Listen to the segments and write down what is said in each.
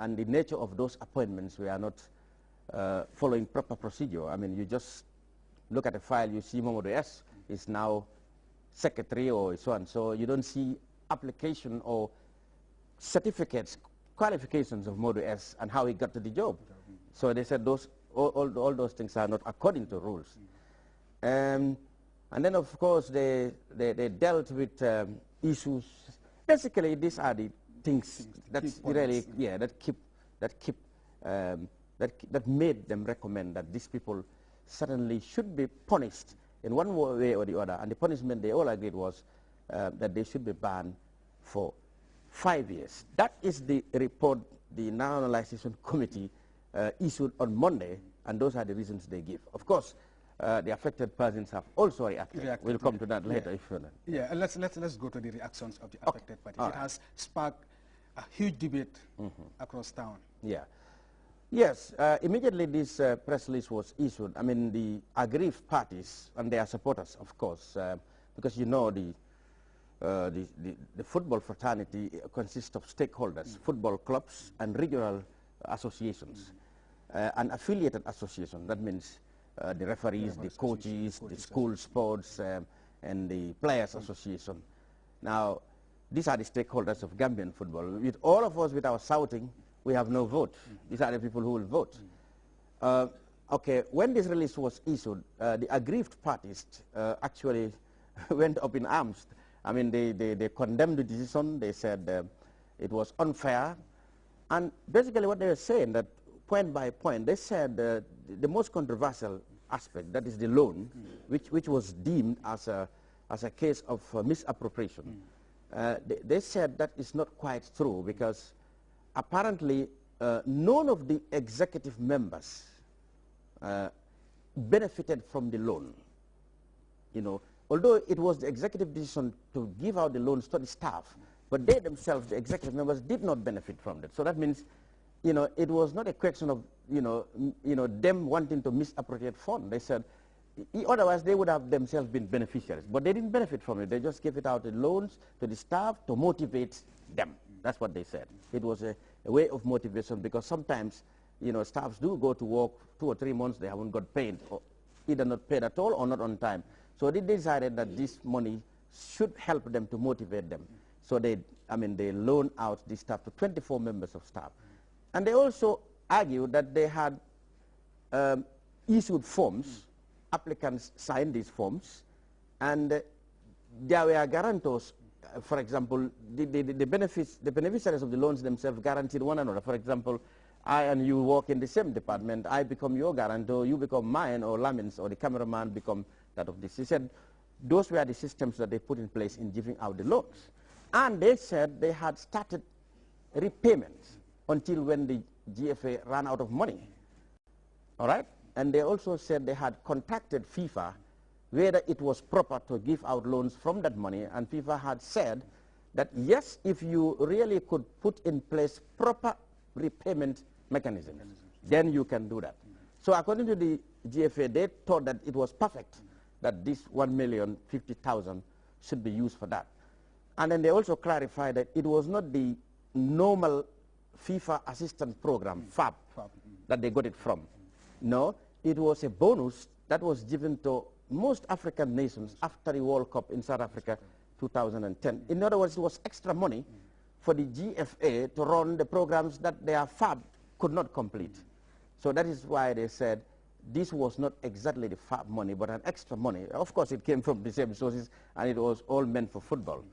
and the nature of those appointments were not following proper procedure. I mean, you just look at a file, you see Momodu S is now secretary or so on. So you don't see application or certificates, qualifications of Momodu S and how he got to the job. So they said all those things are not according to rules. And then, of course, they dealt with issues. Basically, these are the things that really, yeah, that made them recommend that these people certainly should be punished in one way or the other. And the punishment they all agreed was that they should be banned for 5 years. That is the report the Nationalization Committee issued on Monday, and those are the reasons they give. Of course, the affected persons have also reacted. We'll come to that later if you want. Yeah, let's go to the reactions of the affected parties. It has sparked a huge debate across town. Yeah. Yes, immediately this press release was issued. I mean, the aggrieved parties and their supporters, of course, because you know the football fraternity consists of stakeholders, football clubs and regional associations, and affiliated associations. That means the referees, the coaches, the school sports, and the players association. Now, these are the stakeholders of Gambian football. With all of us, with our shouting, we have no vote. These are the people who will vote. Okay, when this release was issued, the aggrieved parties actually went up in arms. I mean, they condemned the decision. They said it was unfair. And basically what they were saying, that point by point, they said the most controversial aspect, that is the loan, which was deemed as a case of misappropriation. They said that is not quite true, because apparently none of the executive members benefited from the loan. You know, although it was the executive decision to give out the loans to the staff, but they themselves, the executive members, did not benefit from that. So that means, you know, it was not a question of, them wanting to misappropriate funds. They said, otherwise they would have themselves been beneficiaries, but they didn't benefit from it. They just gave it out in loans to the staff to motivate them. That's what they said. It was a way of motivation, because sometimes, staffs do go to work 2 or 3 months, they haven't got paid, or either not paid at all or not on time. So they decided that this money should help them to motivate them. So they loaned out this staff to 24 members of staff. And they also argued that they had issued forms, applicants signed these forms, and there were guarantors. For example, the beneficiaries of the loans themselves guaranteed one another. For example, I and you work in the same department. I become your guarantor, you become mine, or Lamin's, or the cameraman become that of this. He said those were the systems that they put in place in giving out the loans. And they said they had started repayments until when the GFA ran out of money. All right? And they also said they had contacted FIFA whether it was proper to give out loans from that money, and FIFA had said that yes, if you really could put in place proper repayment mechanisms, then you can do that. So according to the GFA, they thought that it was perfect that this 1,050,000 should be used for that. And then they also clarified that it was not the normal FIFA assistance program, FAB, that they got it from. No, it was a bonus that was given to most African nations after the World Cup in South Africa 2010. In other words, it was extra money for the GFA to run the programs that their FAB could not complete. So that is why they said this was not exactly the FAB money, but an extra money. Of course, it came from the same sources, and it was all meant for football.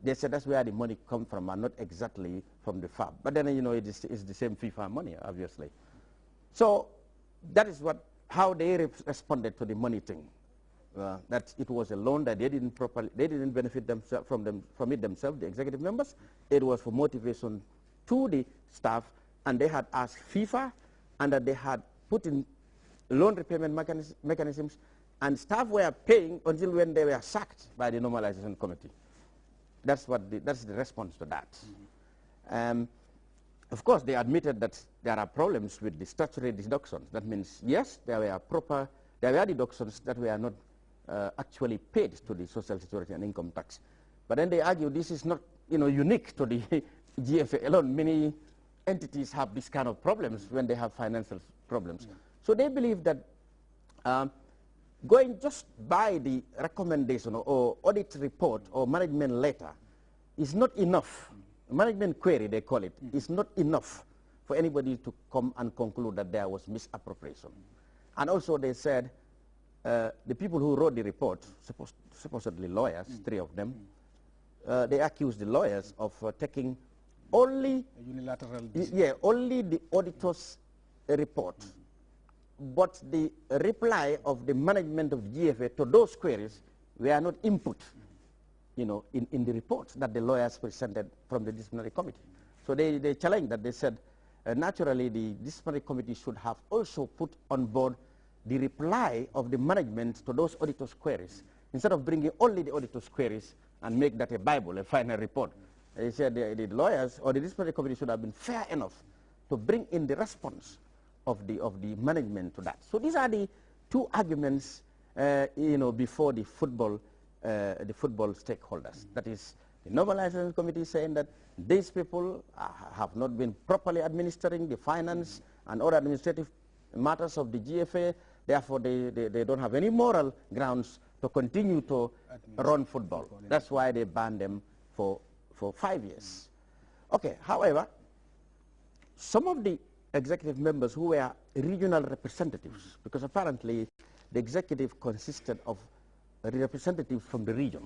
They said that's where the money come from, and not exactly from the FAB. But then, it's the same FIFA money, obviously. So that is how they responded to the money thing. That it was a loan that they didn't benefit themselves from it themselves, the executive members. It was for motivation to the staff, and they had asked FIFA, and that they had put in loan repayment mechanisms, and staff were paying until when they were sacked by the Normalization Committee. That's the response to that. Of course, they admitted that there are problems with the statutory deductions. That means, yes, there were deductions that were not actually paid to the Social Security and income tax. But then they argue this is not, unique to the GFA alone. Many entities have this kind of problems when they have financial problems. So they believe that going just by the recommendation or audit report or management letter is not enough. Management query, they call it, is not enough for anybody to come and conclude that there was misappropriation. And also they said the people who wrote the report, supposedly lawyers, 3 of them, they accused the lawyers of taking only unilateral only the auditor's report. But the reply of the management of GFA to those queries were not input, in the reports that the lawyers presented from the disciplinary committee. So they challenged that. They said, naturally, the disciplinary committee should have also put on board the reply of the management to those auditors' queries, instead of bringing only the auditors' queries and make that a Bible, a final report. They said the lawyers or the disciplinary committee should have been fair enough to bring in the response of the management to that. So these are the 2 arguments, before the football stakeholders. That is, the normalization committee saying that these people have not been properly administering the finance and other administrative matters of the GFA. Therefore, they don't have any moral grounds to continue to run football. That's why they banned them for 5 years. Okay, however, some of the executive members who were regional representatives, because apparently the executive consisted of representatives from the region,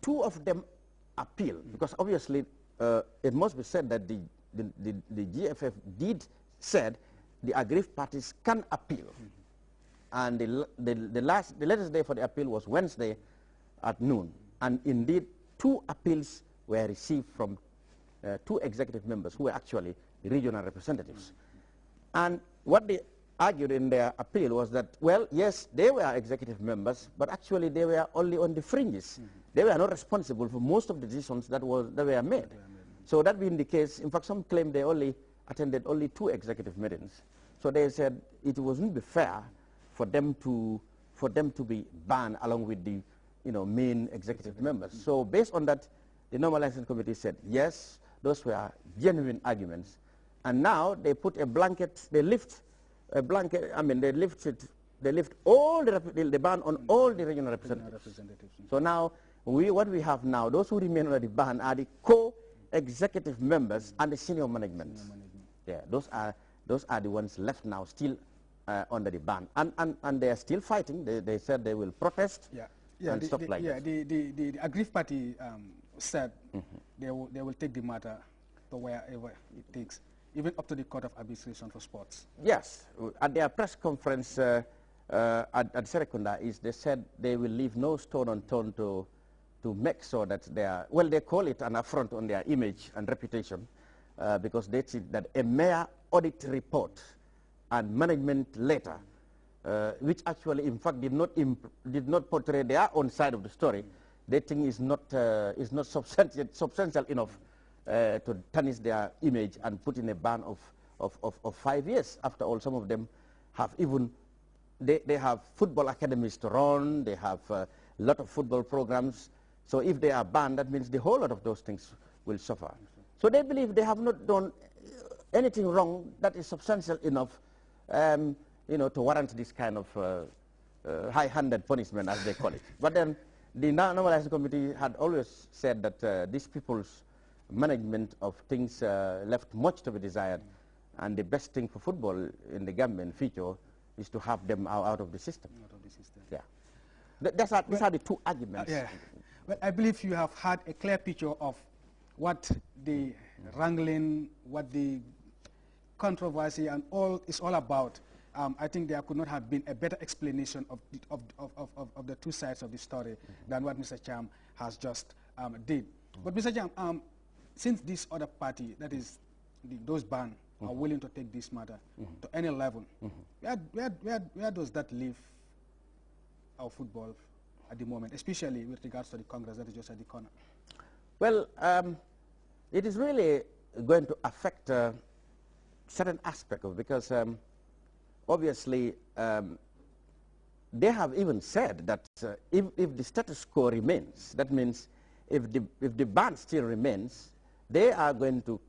2 of them appealed, because obviously it must be said that the GFF said the aggrieved parties can appeal. And the latest day for the appeal was Wednesday at noon. And indeed, 2 appeals were received from 2 executive members who were actually the regional representatives. And what they argued in their appeal was that, well, yes, they were executive members, but actually they were only on the fringes. They were not responsible for most of the decisions that were made. So that being the case, in fact, some claim they only attended only 2 executive meetings. So they said it wouldn't be fair for them to be banned along with the main executive members. So based on that, the normalization committee said yes, those were genuine arguments, and now they put a blanket. They lift a blanket. I mean, they lift all the ban on all the regional representatives. So now what we have now, those who remain under the ban are the co-executive members and the senior management. Yeah, those are the ones left now still under the ban, and they are still fighting. They said they will protest. And stuff like that. The aggrieved party said they will take the matter to wherever it takes, even up to the Court of Arbitration for Sports. Yes, at their press conference at Serekunda, they said they will leave no stone unturned to make sure that they call it an affront on their image and reputation, because they see that a mere audit report and management letter, which actually, in fact, did not portray their own side of the story, they think is not substantial enough to tarnish their image and put in a ban of 5 years. After all, some of them have they have football academies to run. They have a lot of football programs. So if they are banned, that means the whole lot of those things will suffer. So they believe they have not done anything wrong that is substantial enough to warrant this kind of high-handed punishment, as they call it. But then the normalization committee had always said that these people's management of things left much to be desired, and the best thing for football in the Gambian future is to have them out of the system. Out of the system. Yeah. These are the 2 arguments. Well, I believe you have had a clear picture of what the wrangling, what the controversy and all is all about. I think there could not have been a better explanation of the 2 sides of the story than what Mr. Cham has just did. But Mr. Cham, since this other party, that is those banned, are willing to take this matter to any level, where does that leave our football at the moment, especially with regards to the Congress that is just at the corner? Well, it is really going to affect certain aspect of, because obviously they have even said that if the status quo remains, that means if the ban still remains, they are going to